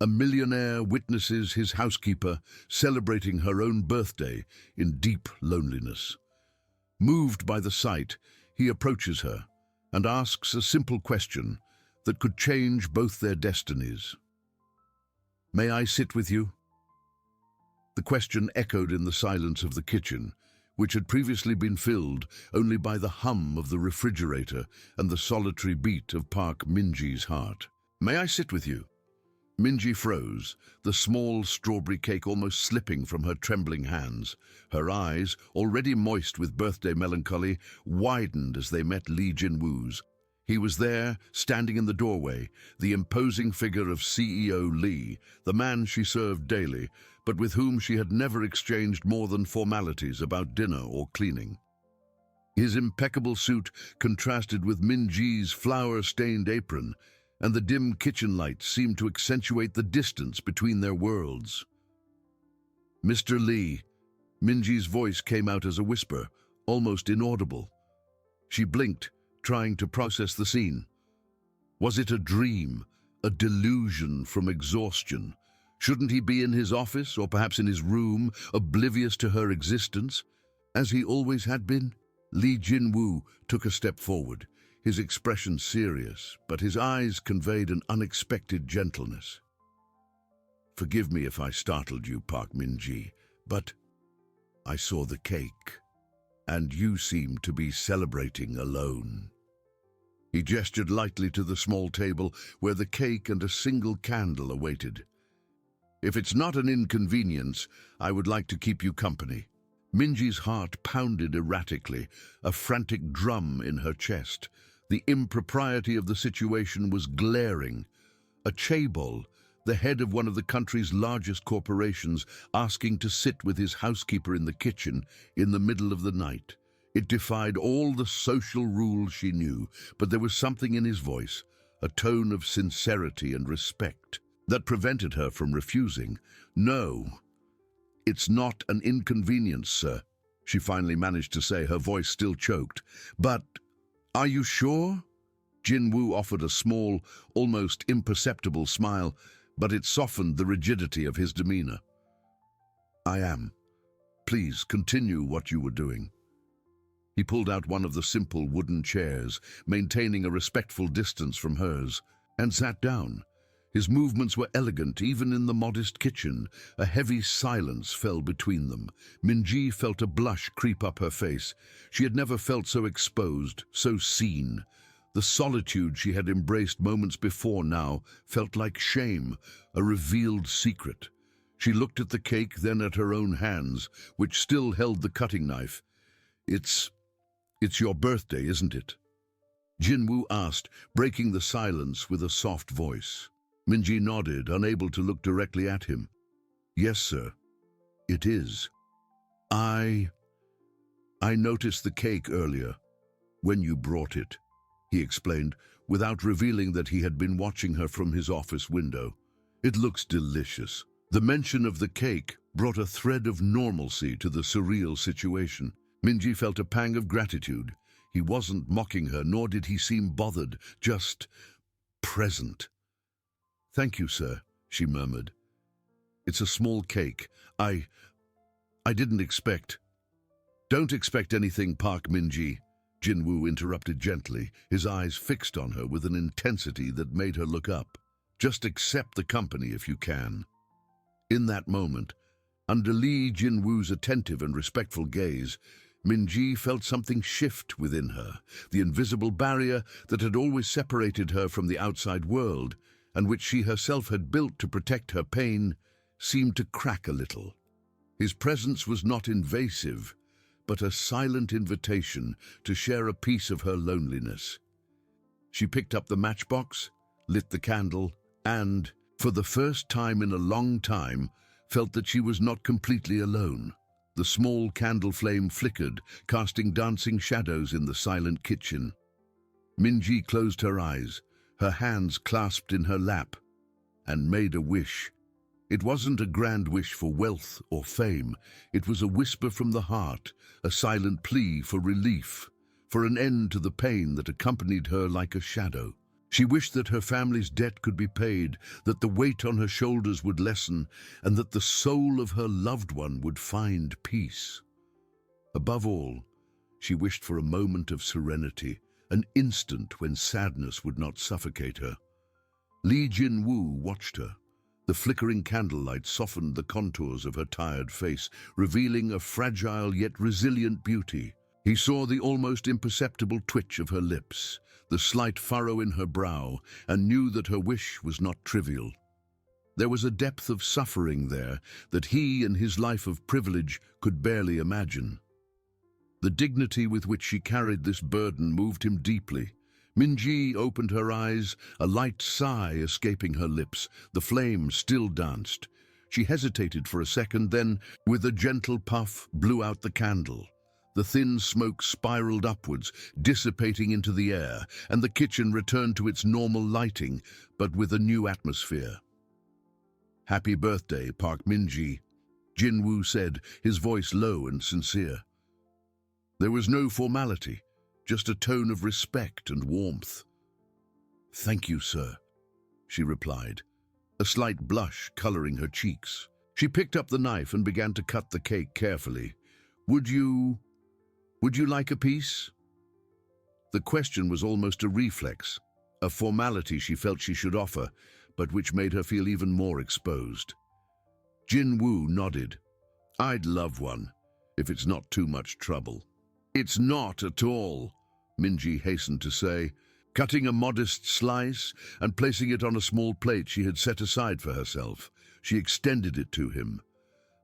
A millionaire witnesses his housekeeper celebrating her own birthday in deep loneliness. Moved by the sight, he approaches her and asks a simple question that could change both their destinies. "May I sit with you?" The question echoed in the silence of the kitchen, which had previously been filled only by the hum of the refrigerator and the solitary beat of Park Minji's heart. "May I sit with you?" Minji froze, the small strawberry cake almost slipping from her trembling hands. Her eyes, already moist with birthday melancholy, widened as they met Li Jinwu's. He was there, standing in the doorway, the imposing figure of CEO Li, the man she served daily, but with whom she had never exchanged more than formalities about dinner or cleaning. His impeccable suit contrasted with Minji's flour-stained apron, and the dim kitchen lights seemed to accentuate the distance between their worlds. "Mr. Li," Minji's voice came out as a whisper, almost inaudible. She blinked, trying to process the scene. Was it a dream, a delusion from exhaustion? Shouldn't he be in his office, or perhaps in his room, oblivious to her existence, as he always had been? Li Jinwu took a step forward, his expression serious, but his eyes conveyed an unexpected gentleness. "Forgive me if I startled you, Park Minji, but I saw the cake, and you seemed to be celebrating alone." He gestured lightly to the small table where the cake and a single candle awaited. "If it's not an inconvenience, I would like to keep you company." Minji's heart pounded erratically, a frantic drum in her chest. The impropriety of the situation was glaring. A chaebol, the head of one of the country's largest corporations, asking to sit with his housekeeper in the kitchen in the middle of the night. It defied all the social rules she knew, but there was something in his voice, a tone of sincerity and respect, that prevented her from refusing. "No, it's not an inconvenience, sir," she finally managed to say, her voice still choked. "But are you sure?" Jinwu offered a small, almost imperceptible smile, but it softened the rigidity of his demeanor. "I am. Please continue what you were doing." He pulled out one of the simple wooden chairs, maintaining a respectful distance from hers, and sat down. His movements were elegant even in the modest kitchen. A heavy silence fell between them. Minji felt a blush creep up her face. She had never felt so exposed, so seen. The solitude she had embraced moments before now felt like shame, a revealed secret. She looked at the cake, then at her own hands, which still held the cutting knife. It's your birthday, isn't it?" Jinwu asked, breaking the silence with a soft voice. Minji nodded, unable to look directly at him. "Yes, sir. It is. I noticed the cake earlier, when you brought it," he explained, without revealing that he had been watching her from his office window. "It looks delicious." The mention of the cake brought a thread of normalcy to the surreal situation. Minji felt a pang of gratitude. He wasn't mocking her, nor did he seem bothered, just present. "Thank you, sir," she murmured. "It's a small cake. I didn't expect—" "Don't expect anything, Park Minji," Jinwu interrupted gently, his eyes fixed on her with an intensity that made her look up. "Just accept the company if you can." In that moment, under Li Jinwu's attentive and respectful gaze, Minji felt something shift within her. The invisible barrier that had always separated her from the outside world, and which she herself had built to protect her pain, seemed to crack a little. His presence was not invasive, but a silent invitation to share a piece of her loneliness. She picked up the matchbox, lit the candle, and, for the first time in a long time, felt that she was not completely alone. The small candle flame flickered, casting dancing shadows in the silent kitchen. Minji closed her eyes, her hands clasped in her lap, and made a wish. It wasn't a grand wish for wealth or fame. It was a whisper from the heart, a silent plea for relief, for an end to the pain that accompanied her like a shadow. She wished that her family's debt could be paid, that the weight on her shoulders would lessen, and that the soul of her loved one would find peace. Above all, she wished for a moment of serenity, an instant when sadness would not suffocate her. Li Jinwu watched her. The flickering candlelight softened the contours of her tired face, revealing a fragile yet resilient beauty. He saw the almost imperceptible twitch of her lips, the slight furrow in her brow, and knew that her wish was not trivial. There was a depth of suffering there that he, in his life of privilege, could barely imagine. The dignity with which she carried this burden moved him deeply. Minji opened her eyes, a light sigh escaping her lips. The flame still danced. She hesitated for a second, then, with a gentle puff, blew out the candle. The thin smoke spiraled upwards, dissipating into the air, and the kitchen returned to its normal lighting, but with a new atmosphere. "Happy birthday, Park Minji," Jinwoo said, his voice low and sincere. There was no formality, just a tone of respect and warmth. "Thank you, sir," she replied, a slight blush coloring her cheeks. She picked up the knife and began to cut the cake carefully. Would you like a piece?" The question was almost a reflex, a formality she felt she should offer, but which made her feel even more exposed. Jinwoo nodded. "I'd love one, if it's not too much trouble." "It's not at all," Minji hastened to say, cutting a modest slice and placing it on a small plate she had set aside for herself. She extended it to him.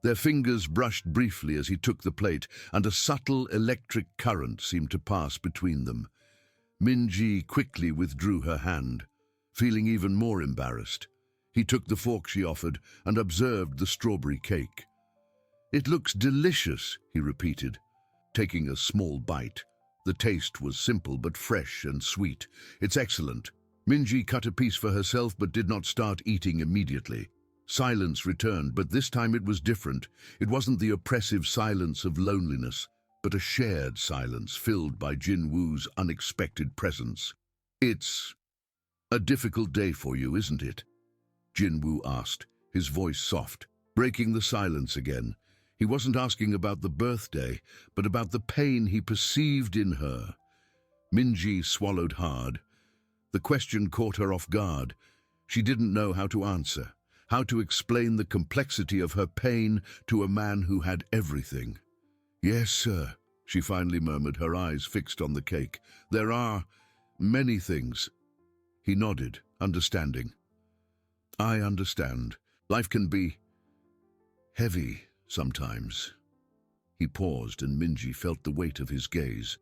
Their fingers brushed briefly as he took the plate, and a subtle electric current seemed to pass between them. Minji quickly withdrew her hand, feeling even more embarrassed. He took the fork she offered and observed the strawberry cake. "It looks delicious," he repeated, taking a small bite. The taste was simple but fresh and sweet. "It's excellent." Minji cut a piece for herself but did not start eating immediately. Silence returned, but this time it was different. It wasn't the oppressive silence of loneliness, but a shared silence filled by Jinwoo's unexpected presence. "It's a difficult day for you, isn't it?" Jinwoo asked, his voice soft, breaking the silence again. He wasn't asking about the birthday, but about the pain he perceived in her. Minji swallowed hard. The question caught her off guard. She didn't know how to answer, how to explain the complexity of her pain to a man who had everything. "Yes, sir," she finally murmured, her eyes fixed on the cake. "There are many things." He nodded, understanding. "I understand. Life can be heavy sometimes." He paused, and Minji felt the weight of his gaze.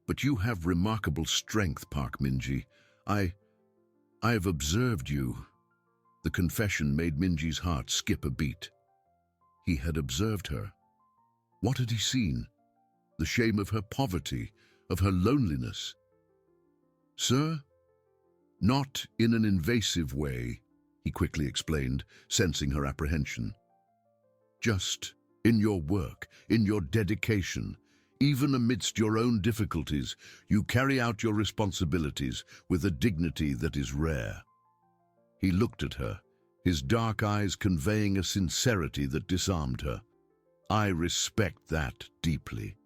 "But you have remarkable strength, Park Minji. I have observed you." The confession made Minji's heart skip a beat. He had observed her. What had he seen? The shame of her poverty, of her loneliness. "Sir?" "Not in an invasive way," he quickly explained, sensing her apprehension. "Just in your work, in your dedication, even amidst your own difficulties, you carry out your responsibilities with a dignity that is rare." He looked at her, his dark eyes conveying a sincerity that disarmed her. "I respect that deeply."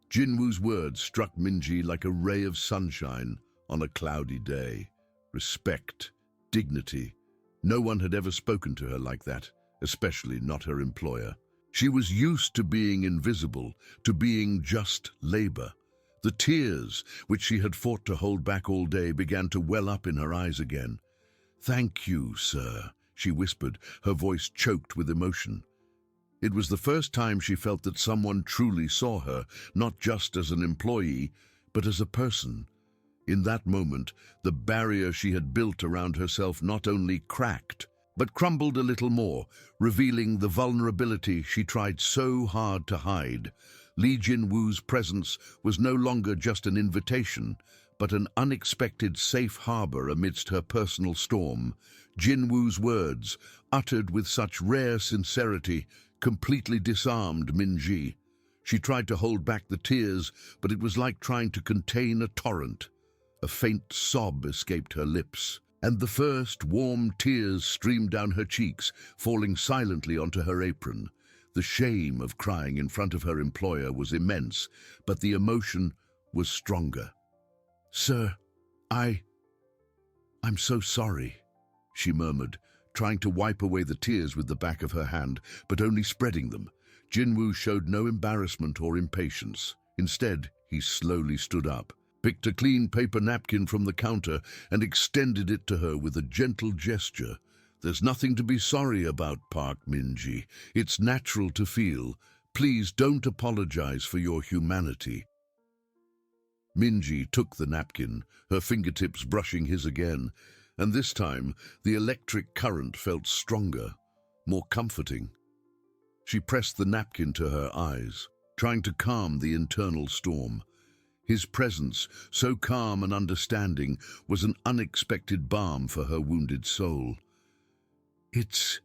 Jinwoo's words struck Minji like a ray of sunshine on a cloudy day. Respect, dignity. No one had ever spoken to her like that, especially not her employer. She was used to being invisible, to being just labor. The tears, which she had fought to hold back all day, began to well up in her eyes again. "Thank you, sir," she whispered, her voice choked with emotion. It was the first time she felt that someone truly saw her, not just as an employee, but as a person. In that moment, the barrier she had built around herself not only cracked, but crumbled a little more, revealing the vulnerability she tried so hard to hide. Li Jinwoo's presence was no longer just an invitation, but an unexpected safe harbor amidst her personal storm. Jinwoo's words, uttered with such rare sincerity, completely disarmed Minji. She tried to hold back the tears, but it was like trying to contain a torrent. A faint sob escaped her lips, and the first warm tears streamed down her cheeks, falling silently onto her apron. The shame of crying in front of her employer was immense, but the emotion was stronger. "Sir, I'm so sorry," she murmured, trying to wipe away the tears with the back of her hand, but only spreading them. Jinwoo showed no embarrassment or impatience. Instead, he slowly stood up, picked a clean paper napkin from the counter, and extended it to her with a gentle gesture. "There's nothing to be sorry about, Park Min-ji. It's natural to feel. Please don't apologize for your humanity." Min-ji took the napkin, her fingertips brushing his again, and this time the electric current felt stronger, more comforting. She pressed the napkin to her eyes, trying to calm the internal storm. His presence, so calm and understanding, was an unexpected balm for her wounded soul. It's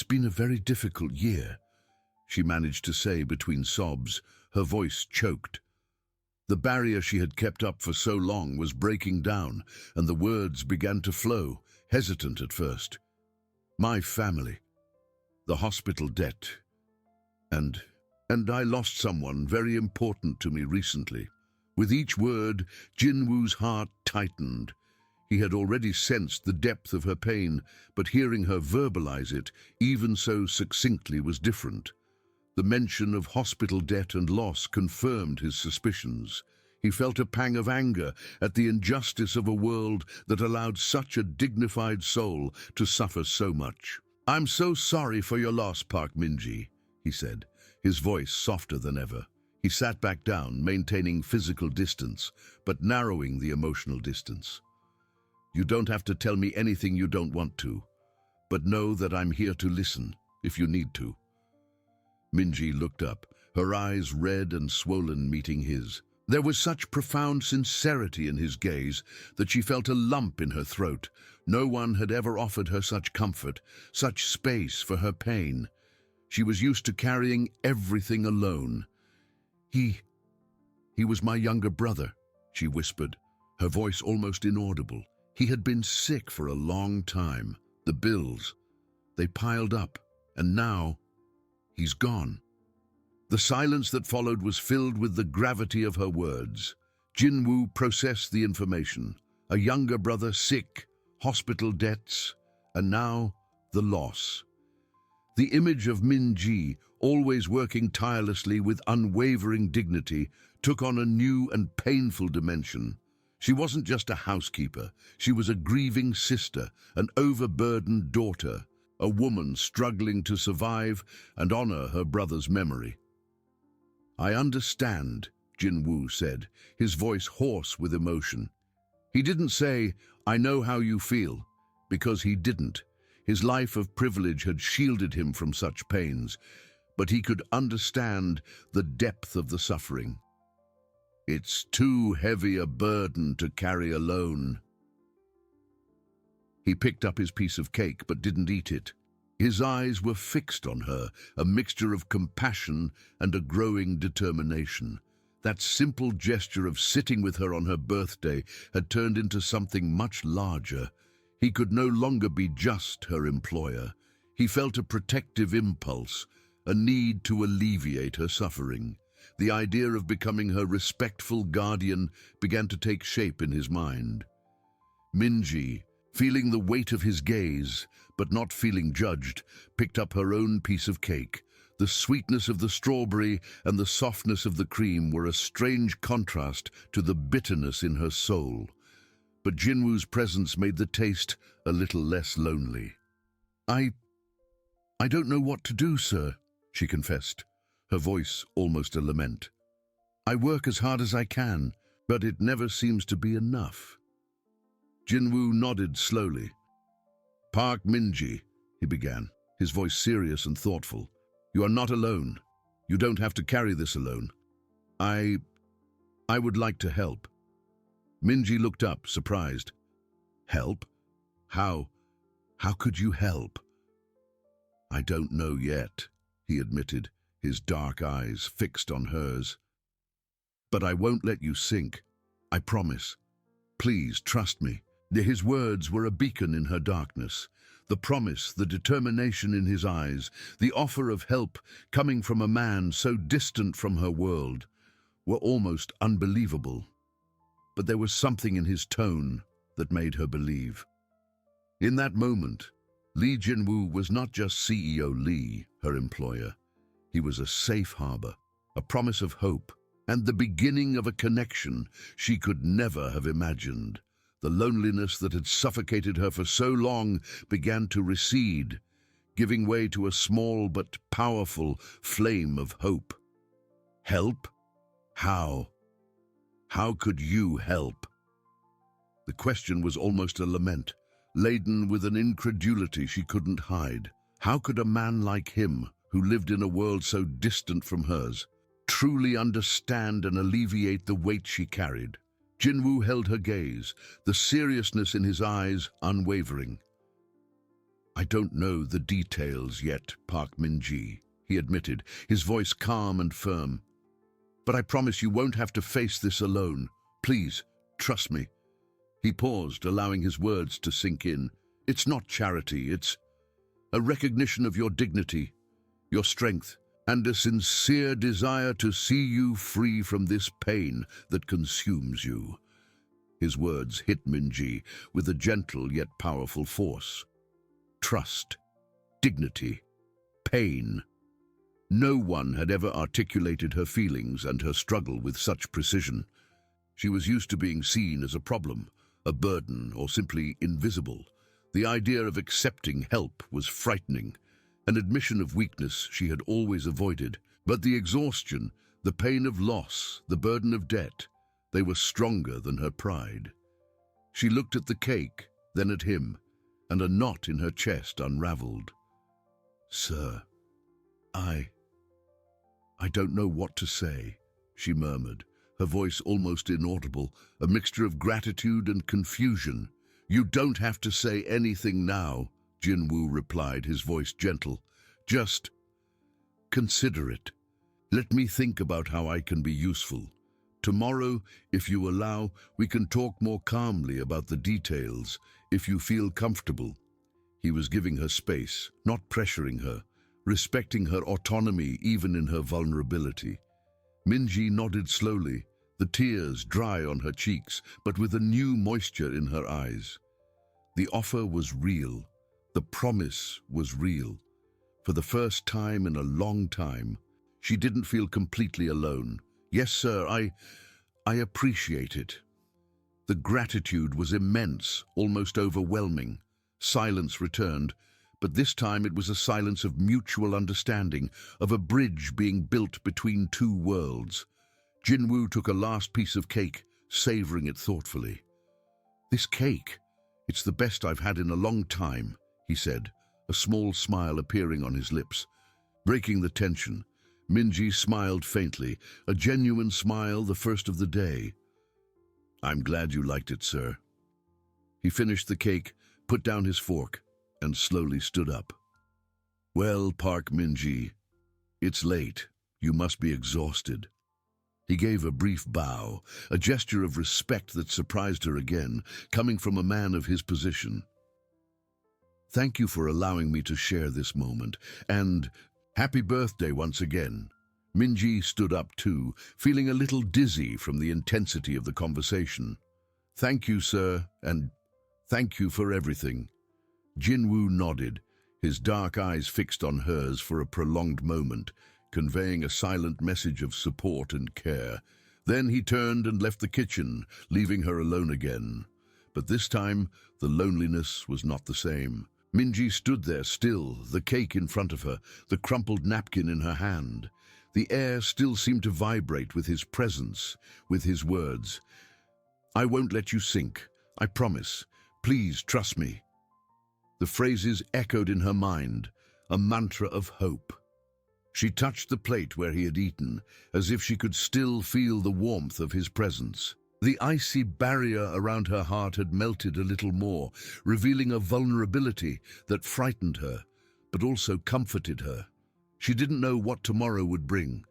been a very difficult year," she managed to say between sobs, her voice choked. The barrier she had kept up for so long was breaking down, and the words began to flow, hesitant at first. "My family, the hospital debt, and I lost someone very important to me recently." With each word, Jinwoo's heart tightened. He had already sensed the depth of her pain, but hearing her verbalize it, even so succinctly, was different. The mention of hospital debt and loss confirmed his suspicions. He felt a pang of anger at the injustice of a world that allowed such a dignified soul to suffer so much. "I'm so sorry for your loss, Park Min-ji," he said, his voice softer than ever. He sat back down, maintaining physical distance, but narrowing the emotional distance. "You don't have to tell me anything you don't want to, but know that I'm here to listen, if you need to." Min-ji looked up, her eyes red and swollen meeting his. There was such profound sincerity in his gaze that she felt a lump in her throat. No one had ever offered her such comfort, such space for her pain. She was used to carrying everything alone. He was my younger brother," she whispered, her voice almost inaudible. "He had been sick for a long time. The bills, they piled up, and now he's gone." The silence that followed was filled with the gravity of her words. Jinwoo processed the information. A younger brother sick, hospital debts, and now the loss. The image of Min-ji, always working tirelessly with unwavering dignity, took on a new and painful dimension. She wasn't just a housekeeper. She was a grieving sister, an overburdened daughter, a woman struggling to survive and honor her brother's memory. "I understand," Jinwoo said, his voice hoarse with emotion. He didn't say, "I know how you feel," because he didn't. His life of privilege had shielded him from such pains, but he could understand the depth of the suffering. "It's too heavy a burden to carry alone." He picked up his piece of cake but didn't eat it. His eyes were fixed on her, a mixture of compassion and a growing determination. That simple gesture of sitting with her on her birthday had turned into something much larger. He could no longer be just her employer. He felt a protective impulse, a need to alleviate her suffering. The idea of becoming her respectful guardian began to take shape in his mind. Min-ji, feeling the weight of his gaze, but not feeling judged, picked up her own piece of cake. The sweetness of the strawberry and the softness of the cream were a strange contrast to the bitterness in her soul. But Jinwoo's presence made the taste a little less lonely. I don't know what to do, sir," she confessed, her voice almost a lament. "I work as hard as I can, but it never seems to be enough." Jinwoo nodded slowly. "Park Min-ji," he began, his voice serious and thoughtful. "You are not alone. You don't have to carry this alone. I would like to help." Min-ji looked up, surprised. "Help? How could you help?" "I don't know yet," he admitted, his dark eyes fixed on hers. "But I won't let you sink. I promise. Please trust me. His words were a beacon in her darkness. The promise, the determination in his eyes, the offer of help coming from a man so distant from her world, were almost unbelievable. But there was something in his tone that made her believe. In that moment, Lee Jinwoo was not just CEO Lee, her employer. He was a safe harbor, a promise of hope, and the beginning of a connection she could never have imagined. The loneliness that had suffocated her for so long began to recede, giving way to a small but powerful flame of hope. Help? How? How could you help? The question was almost a lament, laden with an incredulity she couldn't hide. How could a man like him, who lived in a world so distant from hers, truly understand and alleviate the weight she carried? Jinwoo held her gaze, the seriousness in his eyes unwavering. I don't know the details yet, Park Min-ji, he admitted, his voice calm and firm. But I promise you won't have to face this alone. Please, trust me. He paused, allowing his words to sink in. It's not charity, it's a recognition of your dignity, your strength, and a sincere desire to see you free from this pain that consumes you. His words hit Min-ji with a gentle yet powerful force. Trust, dignity, pain. No one had ever articulated her feelings and her struggle with such precision. She was used to being seen as a problem, a burden, or simply invisible. The idea of accepting help was frightening, an admission of weakness she had always avoided. But the exhaustion, the pain of loss, the burden of debt, they were stronger than her pride. She looked at the cake, then at him, and a knot in her chest unraveled. Sir, I don't know what to say, she murmured, her voice almost inaudible, a mixture of gratitude and confusion. You don't have to say anything now, Jinwoo replied, his voice gentle. Just consider it. Let me think about how I can be useful. Tomorrow, if you allow, we can talk more calmly about the details, if you feel comfortable. He was giving her space, not pressuring her, respecting her autonomy even in her vulnerability. Min-ji nodded slowly, the tears dry on her cheeks, but with a new moisture in her eyes. The offer was real. The promise was real. For the first time in a long time, she didn't feel completely alone. Yes, sir, I appreciate it. The gratitude was immense, almost overwhelming. Silence returned, but this time it was a silence of mutual understanding, of a bridge being built between two worlds. Jinwoo took a last piece of cake, savoring it thoughtfully. This cake, it's the best I've had in a long time, he said, a small smile appearing on his lips. Breaking the tension, Min-ji smiled faintly, a genuine smile, the first of the day. I'm glad you liked it, sir. He finished the cake, put down his fork, and slowly stood up. Well, Park Min-ji, it's late. You must be exhausted. He gave a brief bow, a gesture of respect that surprised her again, coming from a man of his position. Thank you for allowing me to share this moment, and happy birthday once again. Min-ji stood up too, feeling a little dizzy from the intensity of the conversation. Thank you, sir, and thank you for everything. Jinwoo nodded, his dark eyes fixed on hers for a prolonged moment, conveying a silent message of support and care. Then he turned and left the kitchen, leaving her alone again. But this time, the loneliness was not the same. Min-ji stood there still, the cake in front of her, the crumpled napkin in her hand. The air still seemed to vibrate with his presence, with his words. I won't let you sink, I promise. Please trust me. The phrases echoed in her mind, a mantra of hope. She touched the plate where he had eaten, as if she could still feel the warmth of his presence. The icy barrier around her heart had melted a little more, revealing a vulnerability that frightened her, but also comforted her. She didn't know what tomorrow would bring,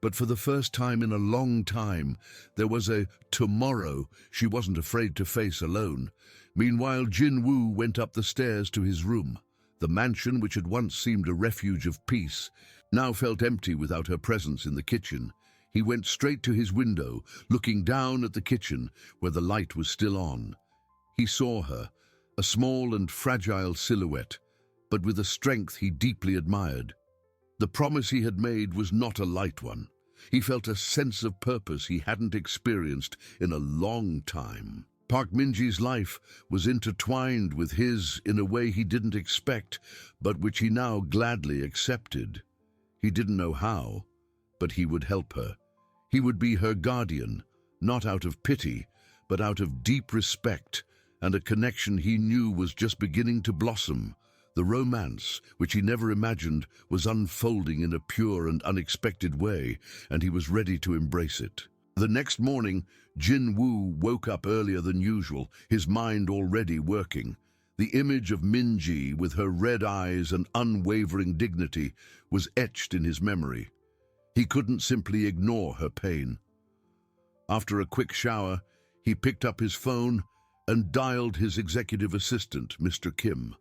But for the first time in a long time, there was a tomorrow she wasn't afraid to face alone. Meanwhile, Jin-woo went up the stairs to his room. The mansion, which had once seemed a refuge of peace, now felt empty without her presence in the kitchen. He went straight to his window, looking down at the kitchen, where the light was still on. He saw her, a small and fragile silhouette, but with a strength he deeply admired. The promise he had made was not a light one. He felt a sense of purpose he hadn't experienced in a long time. Park Min-ji's life was intertwined with his in a way he didn't expect, but which he now gladly accepted. He didn't know how, but he would help her. He would be her guardian, not out of pity, but out of deep respect and a connection he knew was just beginning to blossom. The romance, which he never imagined, was unfolding in a pure and unexpected way, and he was ready to embrace it. The next morning, Jin-woo woke up earlier than usual, his mind already working. The image of Min-ji, with her red eyes and unwavering dignity, was etched in his memory. He couldn't simply ignore her pain. After a quick shower, he picked up his phone and dialed his executive assistant, Mr. Kim.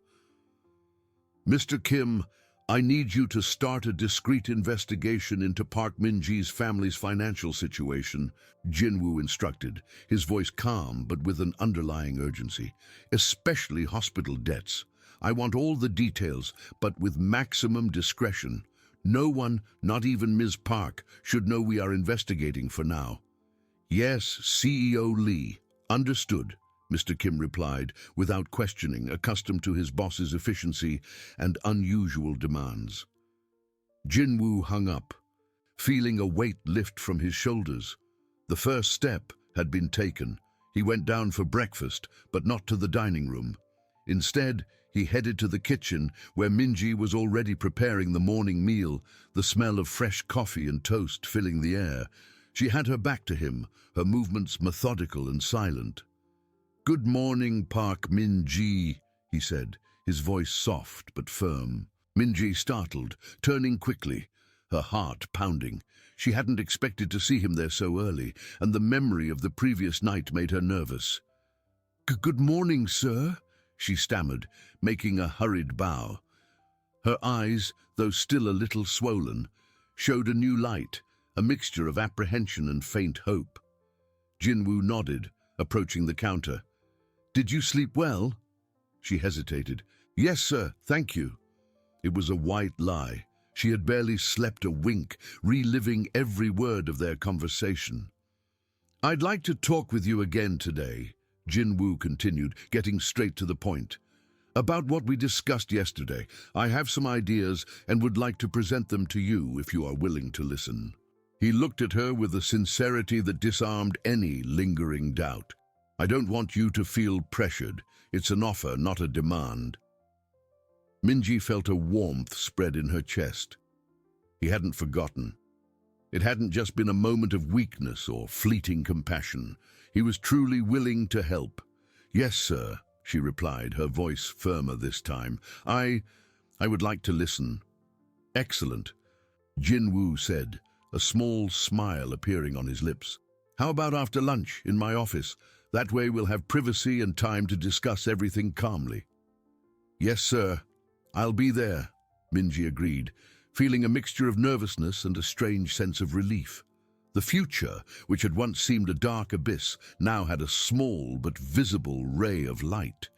"Mr. Kim, I need you to start a discreet investigation into Park Min-ji's family's financial situation," Jin-woo instructed, his voice calm but with an underlying urgency. "Especially hospital debts. I want all the details, but with maximum discretion. No one, not even Ms. Park, should know we are investigating for now." "Yes, CEO Lee. Understood," Mr. Kim replied, without questioning, accustomed to his boss's efficiency and unusual demands. Jin-woo hung up, feeling a weight lift from his shoulders. The first step had been taken. He went down for breakfast, but not to the dining room. Instead, he headed to the kitchen, where Min-ji was already preparing the morning meal, the smell of fresh coffee and toast filling the air. She had her back to him, her movements methodical and silent. "Good morning, Park Min-ji," he said, his voice soft but firm. Min-ji startled, turning quickly, her heart pounding. She hadn't expected to see him there so early, and the memory of the previous night made her nervous. "Good morning, sir," she stammered, making a hurried bow. Her eyes, though still a little swollen, showed a new light, a mixture of apprehension and faint hope. Jin-woo nodded, approaching the counter. "Did you sleep well?" She hesitated. "Yes, sir, thank you." It was a white lie. She had barely slept a wink, reliving every word of their conversation. "I'd like to talk with you again today," Jin-woo continued, getting straight to the point. "About what we discussed yesterday. I have some ideas and would like to present them to you if you are willing to listen." He looked at her with a sincerity that disarmed any lingering doubt. "I don't want you to feel pressured. It's an offer, not a demand." Min-ji felt a warmth spread in her chest. He hadn't forgotten. It hadn't just been a moment of weakness or fleeting compassion. He was truly willing to help. "Yes, sir," she replied, her voice firmer this time. I would like to listen." "Excellent," Jin-woo said, a small smile appearing on his lips. "How about after lunch in my office? That way we'll have privacy and time to discuss everything calmly." "Yes, sir. I'll be there," Min-ji agreed, feeling a mixture of nervousness and a strange sense of relief. The future, which had once seemed a dark abyss, now had a small but visible ray of light.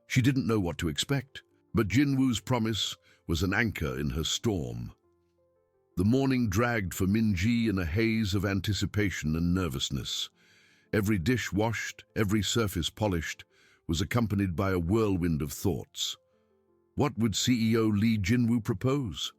She didn't know what to expect, but Jin-woo's promise was an anchor in her storm. The morning dragged for Min-ji in a haze of anticipation and nervousness. Every dish washed, every surface polished, was accompanied by a whirlwind of thoughts. What would CEO Lee Jin-woo propose?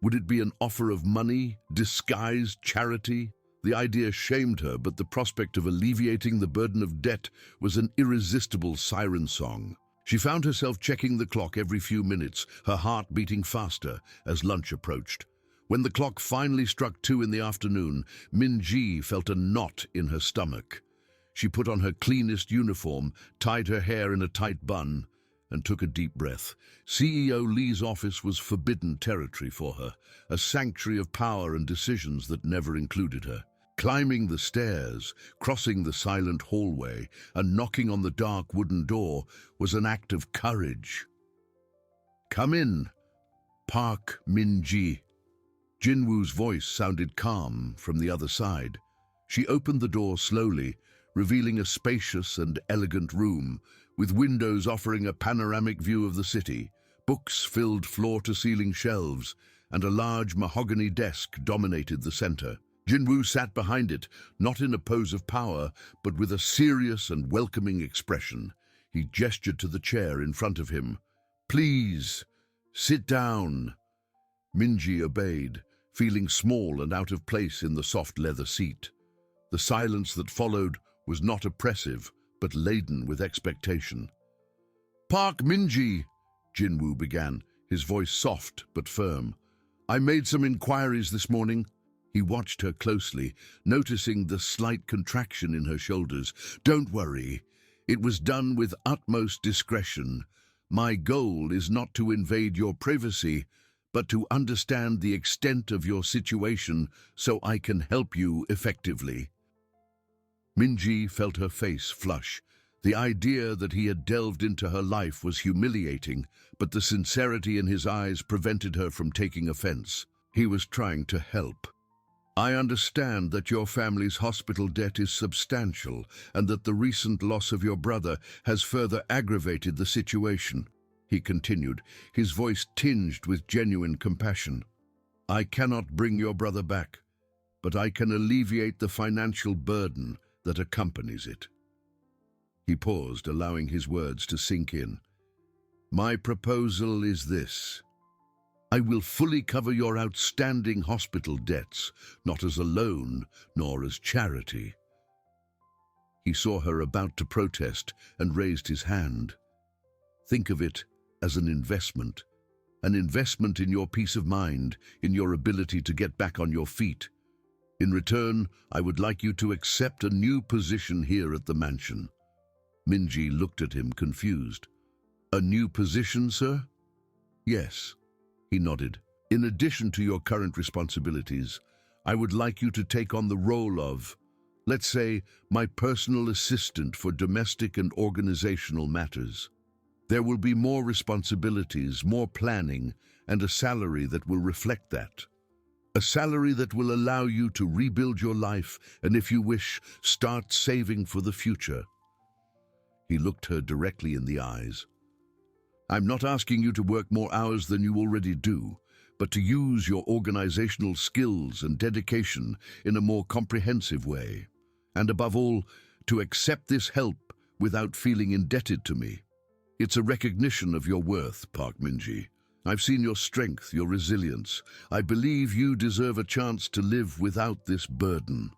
Would it be an offer of money, disguised charity? The idea shamed her, but the prospect of alleviating the burden of debt was an irresistible siren song. She found herself checking the clock every few minutes, her heart beating faster as lunch approached. When the clock finally struck 2 in the afternoon, Min-ji felt a knot in her stomach. She put on her cleanest uniform, tied her hair in a tight bun, and took a deep breath. CEO Lee's office was forbidden territory for her, a sanctuary of power and decisions that never included her. Climbing the stairs, crossing the silent hallway, and knocking on the dark wooden door was an act of courage. "Come in, Park Min-ji." Jinwoo's voice sounded calm from the other side. She opened the door slowly, revealing a spacious and elegant room, with windows offering a panoramic view of the city. Books filled floor-to-ceiling shelves, and a large mahogany desk dominated the center. Jinwoo sat behind it, not in a pose of power, but with a serious and welcoming expression. He gestured to the chair in front of him. "Please, sit down." Min-ji obeyed, feeling small and out of place in the soft leather seat. The silence that followed was not oppressive, but laden with expectation. "Park Min-ji," Jinwoo began, his voice soft but firm. "I made some inquiries this morning." He watched her closely, noticing the slight contraction in her shoulders. "Don't worry. It was done with utmost discretion. My goal is not to invade your privacy, but to understand the extent of your situation so I can help you effectively." Min-ji felt her face flush. The idea that he had delved into her life was humiliating, but the sincerity in his eyes prevented her from taking offense. He was trying to help. "I understand that your family's hospital debt is substantial and that the recent loss of your brother has further aggravated the situation," he continued, his voice tinged with genuine compassion. "I cannot bring your brother back, but I can alleviate the financial burden that accompanies it." He paused, allowing his words to sink in. "My proposal is this. I will fully cover your outstanding hospital debts, not as a loan, nor as charity." He saw her about to protest and raised his hand. "Think of it as an investment in your peace of mind, in your ability to get back on your feet. In return, I would like you to accept a new position here at the mansion." Min-ji looked at him, confused. "A new position, sir?" "Yes." He nodded. "In addition to your current responsibilities, I would like you to take on the role of, let's say, my personal assistant for domestic and organizational matters. There will be more responsibilities, more planning, and a salary that will reflect that. A salary that will allow you to rebuild your life and, if you wish, start saving for the future." He looked her directly in the eyes. "I'm not asking you to work more hours than you already do, but to use your organizational skills and dedication in a more comprehensive way. And above all, to accept this help without feeling indebted to me. It's a recognition of your worth, Park Min-ji. I've seen your strength, your resilience. I believe you deserve a chance to live without this burden."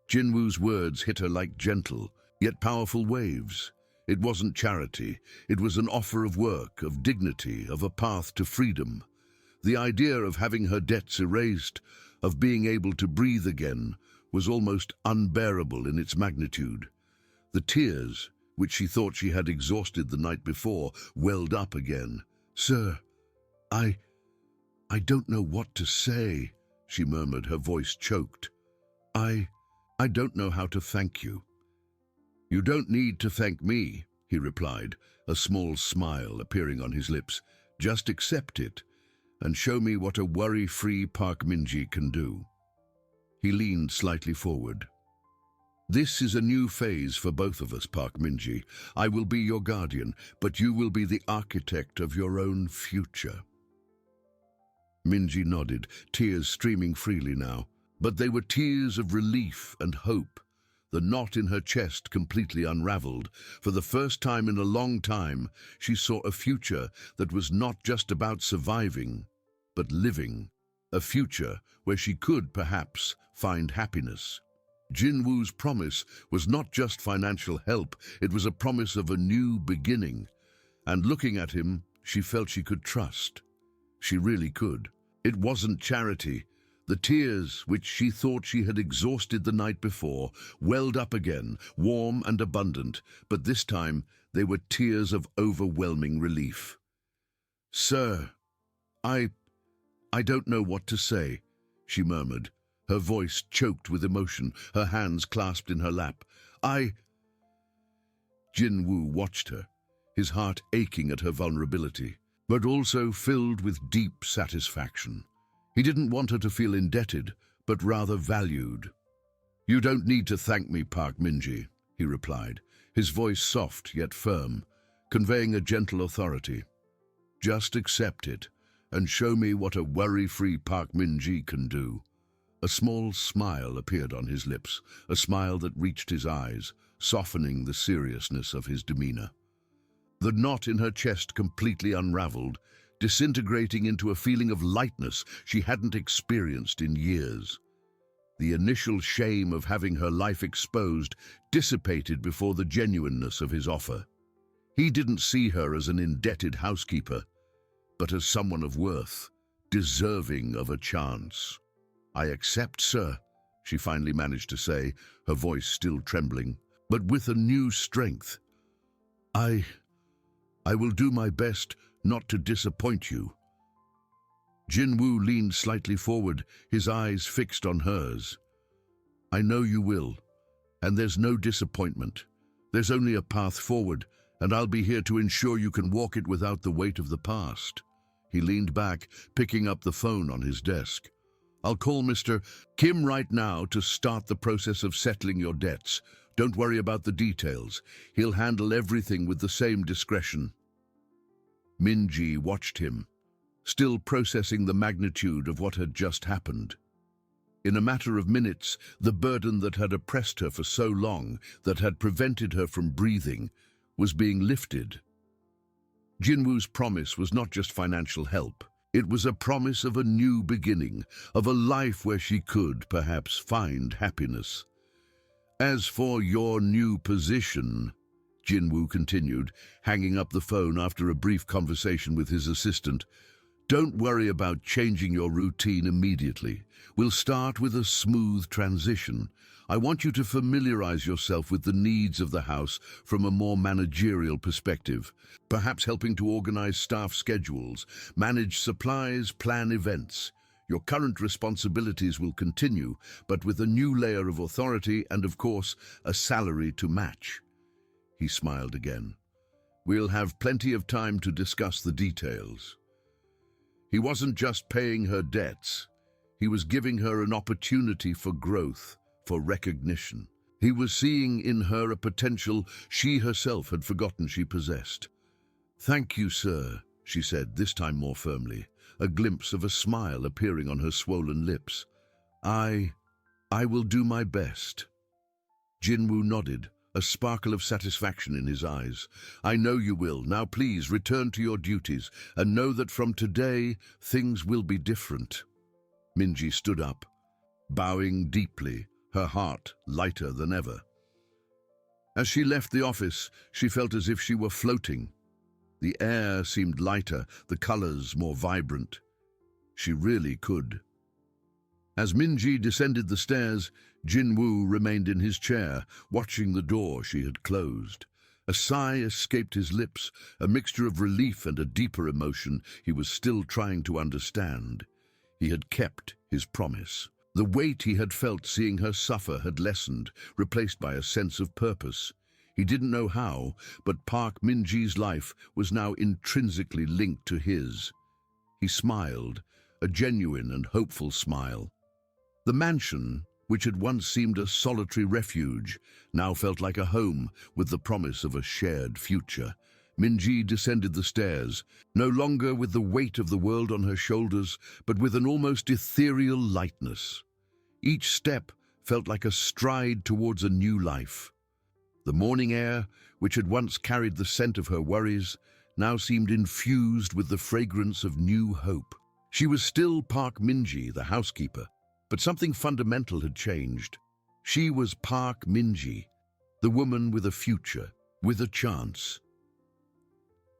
Jinwoo's words hit her like gentle, yet powerful waves. It wasn't charity. It was an offer of work, of dignity, of a path to freedom. The idea of having her debts erased, of being able to breathe again, was almost unbearable in its magnitude. The tears, which she thought she had exhausted the night before, welled up again. "Sir, I don't know what to say," she murmured, her voice choked. I don't know how to thank you." "You don't need to thank me," he replied, a small smile appearing on his lips. "Just accept it and show me what a worry-free Park Min-ji can do." He leaned slightly forward. "This is a new phase for both of us, Park Min-ji. I will be your guardian, but you will be the architect of your own future." Min-ji nodded, tears streaming freely now, but they were tears of relief and hope. The knot in her chest completely unraveled. For the first time in a long time, she saw a future that was not just about surviving, but living. A future where she could, perhaps, find happiness. Jinwoo's promise was not just financial help, it was a promise of a new beginning. And looking at him, she felt she could trust. She really could. It wasn't charity. The tears, which she thought she had exhausted the night before, welled up again, warm and abundant, but this time They were tears of overwhelming relief. "Sir, I don't know what to say," she murmured, her voice choked with emotion, her hands clasped in her lap. Jinwoo watched her, his heart aching at her vulnerability, but also filled with deep satisfaction. He didn't want her to feel indebted, but rather valued. "You don't need to thank me, Park Min-ji," he replied, his voice soft yet firm, conveying a gentle authority. "Just accept it and show me what a worry-free Park Min-ji can do." A small smile appeared on his lips, a smile that reached his eyes, softening the seriousness of his demeanor. The knot in her chest completely unraveled, disintegrating into a feeling of lightness she hadn't experienced in years. The initial shame of having her life exposed dissipated before the genuineness of his offer. He didn't see her as an indebted housekeeper, but as someone of worth, deserving of a chance. "I accept, sir," she finally managed to say, her voice still trembling, but with a new strength. I will do my best not to disappoint you." Jinwoo leaned slightly forward, his eyes fixed on hers. "I know you will, and there's no disappointment. There's only a path forward, and I'll be here to ensure you can walk it without the weight of the past." He leaned back, picking up the phone on his desk. "I'll call Mr. Kim right now to start the process of settling your debts. Don't worry about the details. He'll handle everything with the same discretion." Min-ji watched him, still processing the magnitude of what had just happened. In a matter of minutes, the burden that had oppressed her for so long, that had prevented her from breathing, was being lifted. Jinwoo's promise was not just financial help. It was a promise of a new beginning, of a life where she could, perhaps, find happiness. "As for your new position," Jinwoo continued, hanging up the phone after a brief conversation with his assistant, "don't worry about changing your routine immediately. We'll start with a smooth transition. I want you to familiarize yourself with the needs of the house from a more managerial perspective, perhaps helping to organize staff schedules, manage supplies, plan events. Your current responsibilities will continue, but with a new layer of authority and, of course, a salary to match." He smiled again. "We'll have plenty of time to discuss the details." He wasn't just paying her debts. He was giving her an opportunity for growth, for recognition. He was seeing in her a potential she herself had forgotten she possessed. "Thank you, sir," she said, this time more firmly, a glimpse of a smile appearing on her swollen lips. I will do my best." Jinwoo nodded, a sparkle of satisfaction in his eyes. "I know you will. Now please return to your duties and know that from today things will be different." Min-ji stood up, bowing deeply, her heart lighter than ever. As she left the office, she felt as if she were floating. The air seemed lighter, the colors more vibrant. She really could. As Min-ji descended the stairs, Jinwoo remained in his chair, watching the door she had closed. A sigh escaped his lips, a mixture of relief and a deeper emotion he was still trying to understand. He had kept his promise. The weight he had felt seeing her suffer had lessened, replaced by a sense of purpose. He didn't know how, but Park Min-ji's life was now intrinsically linked to his. He smiled, a genuine and hopeful smile. The mansion, which had once seemed a solitary refuge, now felt like a home with the promise of a shared future. Min-ji descended the stairs, no longer with the weight of the world on her shoulders, but with an almost ethereal lightness. Each step felt like a stride towards a new life. The morning air, which had once carried the scent of her worries, now seemed infused with the fragrance of new hope. She was still Park Min-ji, the housekeeper, but something fundamental had changed. She was Park Min-ji, the woman with a future, with a chance.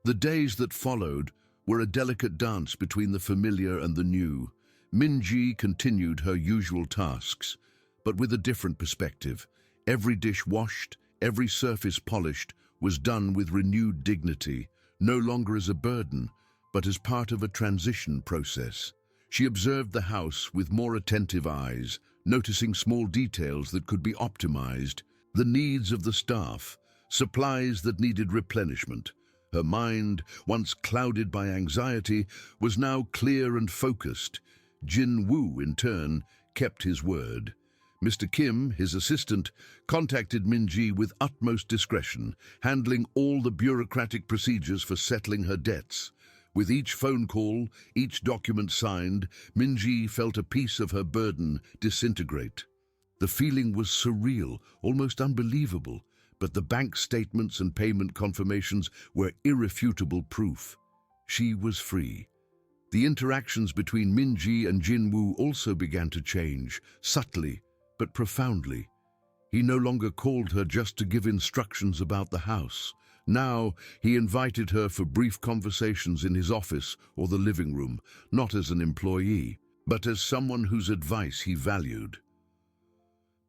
The days that followed were a delicate dance between the familiar and the new. Min-ji continued her usual tasks, but with a different perspective. Every dish washed, every surface polished, was done with renewed dignity, no longer as a burden, but as part of a transition process. She observed the house with more attentive eyes, noticing small details that could be optimized, the needs of the staff, supplies that needed replenishment. Her mind, once clouded by anxiety, was now clear and focused. Jin Woo, in turn, kept his word. Mr. Kim, his assistant, contacted Minji with utmost discretion, handling all the bureaucratic procedures for settling her debts. With each phone call, each document signed, Minji felt a piece of her burden disintegrate. The feeling was surreal, almost unbelievable, but the bank statements and payment confirmations were irrefutable proof. She was free. The interactions between Minji and Jin Woo also began to change, subtly but profoundly. He no longer called her just to give instructions about the house. Now he invited her for brief conversations in his office or the living room, not as an employee, but as someone whose advice he valued.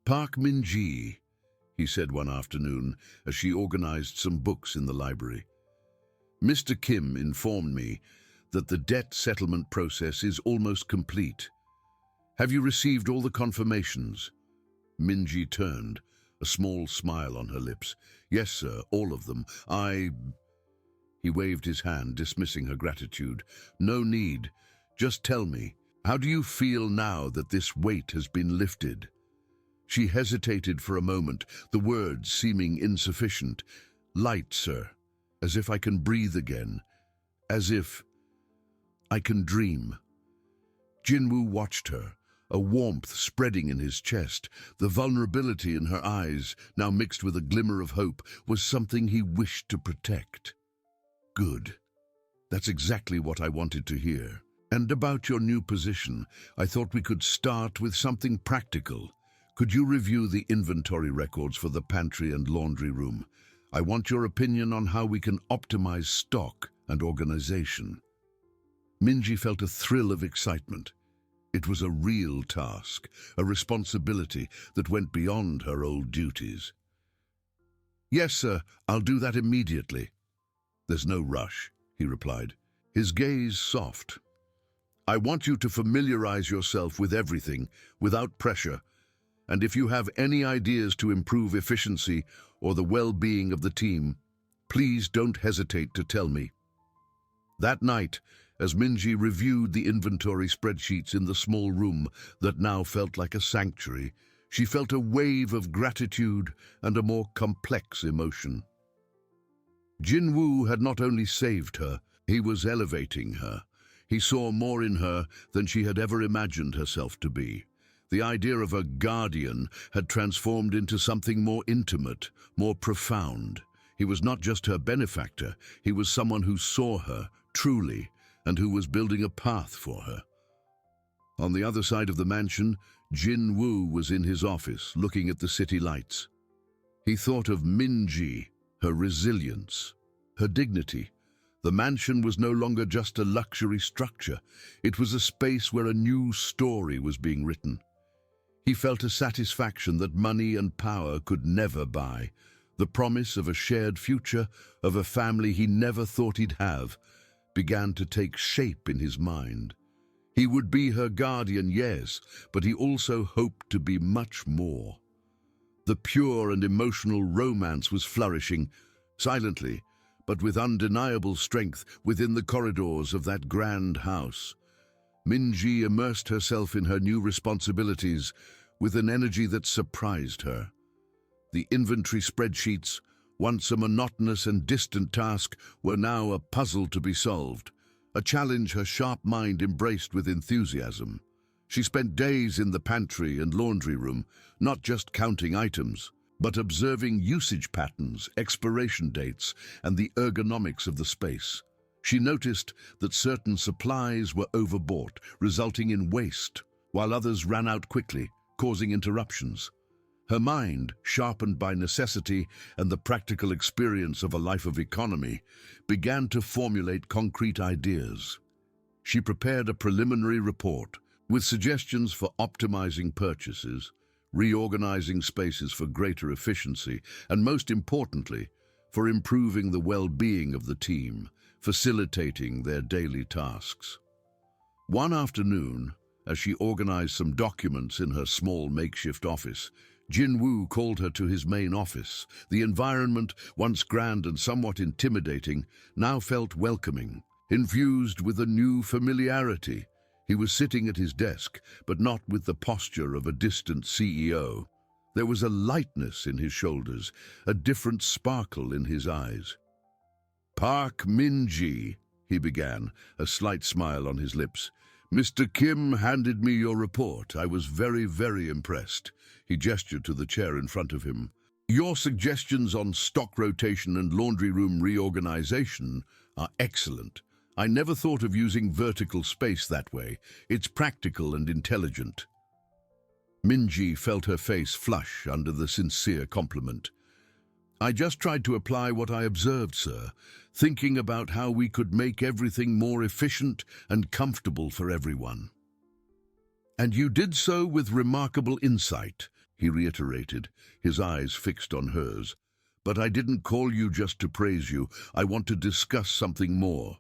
"Park Min-ji," he said one afternoon as she organized some books in the library. "Mr. Kim informed me that the debt settlement process is almost complete. Have you received all the confirmations?" Minji turned, a small smile on her lips. "Yes, sir, all of them. He waved his hand, dismissing her gratitude. "No need. Just tell me, how do you feel now that this weight has been lifted?" She hesitated for a moment, the words seeming insufficient. "Light, sir. As if I can breathe again. As if I can dream." Jinwoo watched her, a warmth spreading in his chest. The vulnerability in her eyes, now mixed with a glimmer of hope, was something he wished to protect. "Good. That's exactly what I wanted to hear. And about your new position, I thought we could start with something practical. Could you review the inventory records for the pantry and laundry room? I want your opinion on how we can optimize stock and organization." Minji felt a thrill of excitement. It was a real task, a responsibility that went beyond her old duties. "Yes, sir, I'll do that immediately." "There's no rush," he replied, his gaze soft. "I want you to familiarize yourself with everything, without pressure, and if you have any ideas to improve efficiency or the well-being of the team, please don't hesitate to tell me." That night, as Minji reviewed the inventory spreadsheets in the small room that now felt like a sanctuary, she felt a wave of gratitude and a more complex emotion. Jinwoo had not only saved her, he was elevating her. He saw more in her than she had ever imagined herself to be. The idea of a guardian had transformed into something more intimate, more profound. He was not just her benefactor, he was someone who saw her, truly, and who was building a path for her. On the other side of the mansion, Jin Woo was in his office, looking at the city lights. He thought of Minji, her resilience, her dignity. The mansion was no longer just a luxury structure. It was a space where a new story was being written. He felt a satisfaction that money and power could never buy. The promise of a shared future, of a family he never thought he'd have, began to take shape in his mind. He would be her guardian, yes, but he also hoped to be much more. The pure and emotional romance was flourishing, silently, but with undeniable strength within the corridors of that grand house. Minji immersed herself in her new responsibilities with an energy that surprised her. The inventory spreadsheets, once a monotonous and distant task, were now a puzzle to be solved, a challenge her sharp mind embraced with enthusiasm. She spent days in the pantry and laundry room, not just counting items, but observing usage patterns, expiration dates, and the ergonomics of the space. She noticed that certain supplies were overbought, resulting in waste, while others ran out quickly, causing interruptions. Her mind, sharpened by necessity and the practical experience of a life of economy, began to formulate concrete ideas. She prepared a preliminary report with suggestions for optimizing purchases, reorganizing spaces for greater efficiency, and most importantly, for improving the well-being of the team, facilitating their daily tasks. One afternoon, as she organized some documents in her small makeshift office, Jin-woo called her to his main office. The environment, once grand and somewhat intimidating, now felt welcoming, infused with a new familiarity. He was sitting at his desk, but not with the posture of a distant CEO. There was a lightness in his shoulders, a different sparkle in his eyes. "Park Min-ji," he began, a slight smile on his lips. "Mr. Kim handed me your report. I was very, very impressed." He gestured to the chair in front of him. "Your suggestions on stock rotation and laundry room reorganization are excellent. I never thought of using vertical space that way. It's practical and intelligent." Min-ji felt her face flush under the sincere compliment. "I just tried to apply what I observed, sir, thinking about how we could make everything more efficient and comfortable for everyone." "And you did so with remarkable insight," he reiterated, his eyes fixed on hers. "But I didn't call you just to praise you. I want to discuss something more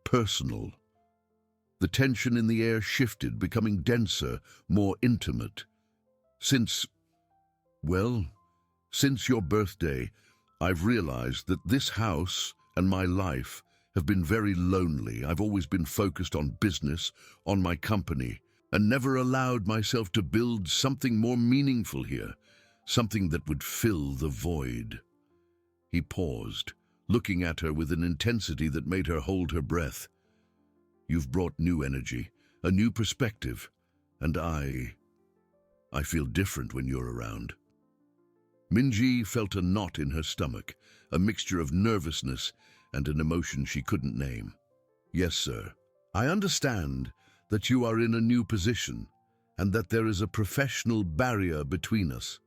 personal." The tension in the air shifted, becoming denser, more intimate. Since your birthday, I've realized that this house and my life have been very lonely. I've always been focused on business, on my company, and never allowed myself to build something more meaningful here, something that would fill the void. He paused, looking at her with an intensity that made her hold her breath. "You've brought new energy, a new perspective, and I feel different when you're around." Min-ji felt a knot in her stomach, a mixture of nervousness and an emotion she couldn't name. "Yes, sir. I understand that you are in a new position and that there is a professional barrier between us.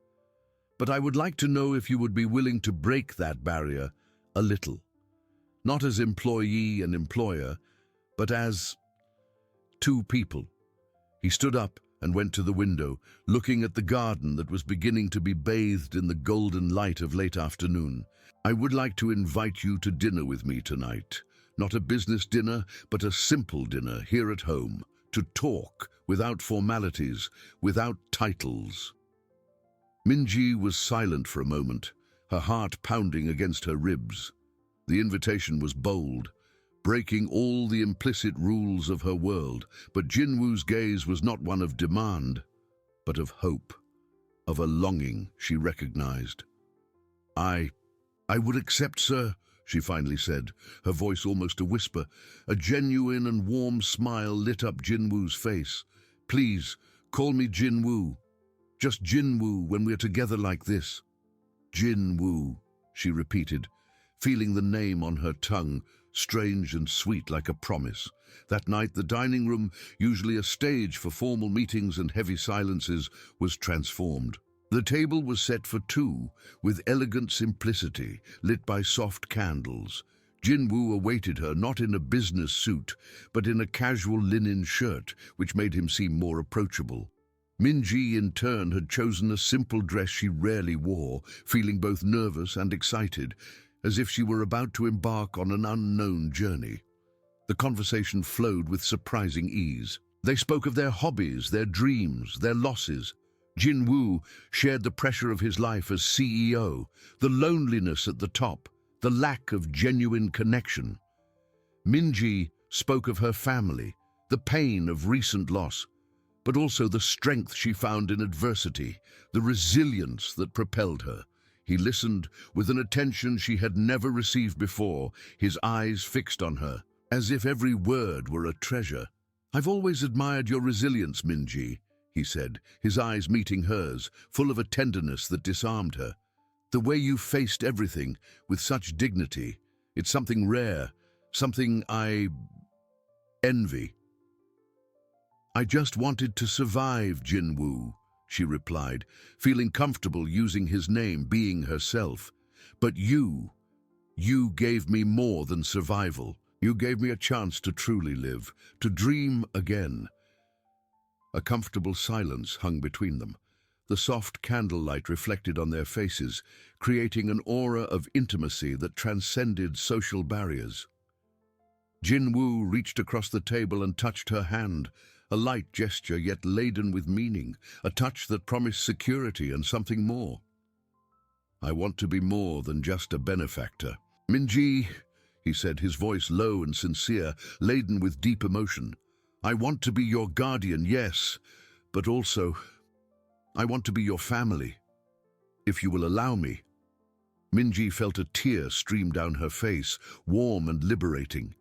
But I would like to know if you would be willing to break that barrier a little. Not as employee and employer, but as two people." He stood up and went to the window, looking at the garden that was beginning to be bathed in the golden light of late afternoon. "I would like to invite you to dinner with me tonight. Not a business dinner, but a simple dinner here at home, to talk without formalities, without titles." Min-ji was silent for a moment, her heart pounding against her ribs. The invitation was bold, breaking all the implicit rules of her world, but Jin-woo's gaze was not one of demand, but of hope, of a longing she recognized. I would accept, sir," she finally said, her voice almost a whisper. A genuine and warm smile lit up Jin-woo's face. "Please, call me Jin-woo. Just Jin-woo when we're together like this." "Jin-woo," she repeated, feeling the name on her tongue, strange and sweet like a promise. That night, the dining room, usually a stage for formal meetings and heavy silences, was transformed. The table was set for two, with elegant simplicity, lit by soft candles. Jin-woo awaited her not in a business suit, but in a casual linen shirt, which made him seem more approachable. Min-ji, in turn, had chosen a simple dress she rarely wore, feeling both nervous and excited, as if she were about to embark on an unknown journey. The conversation flowed with surprising ease. They spoke of their hobbies, their dreams, their losses. Jin-woo shared the pressure of his life as CEO, the loneliness at the top, the lack of genuine connection. Min-ji spoke of her family, the pain of recent loss, but also the strength she found in adversity, the resilience that propelled her. He listened with an attention she had never received before, his eyes fixed on her, as if every word were a treasure. "I've always admired your resilience, Min-ji," he said, his eyes meeting hers, full of a tenderness that disarmed her. "The way you faced everything with such dignity, it's something rare, something I envy." "I just wanted to survive, Jin-woo," she replied, feeling comfortable using his name, being herself. "But you gave me more than survival. You gave me a chance to truly live, to dream again." A comfortable silence hung between them. The soft candlelight reflected on their faces, creating an aura of intimacy that transcended social barriers. Jinwoo reached across the table and touched her hand, a light gesture yet laden with meaning, a touch that promised security and something more. "I want to be more than just a benefactor. Minji," he said, his voice low and sincere, laden with deep emotion. "I want to be your guardian, yes, but also I want to be your family, if you will allow me." Minji felt a tear stream down her face, warm and liberating.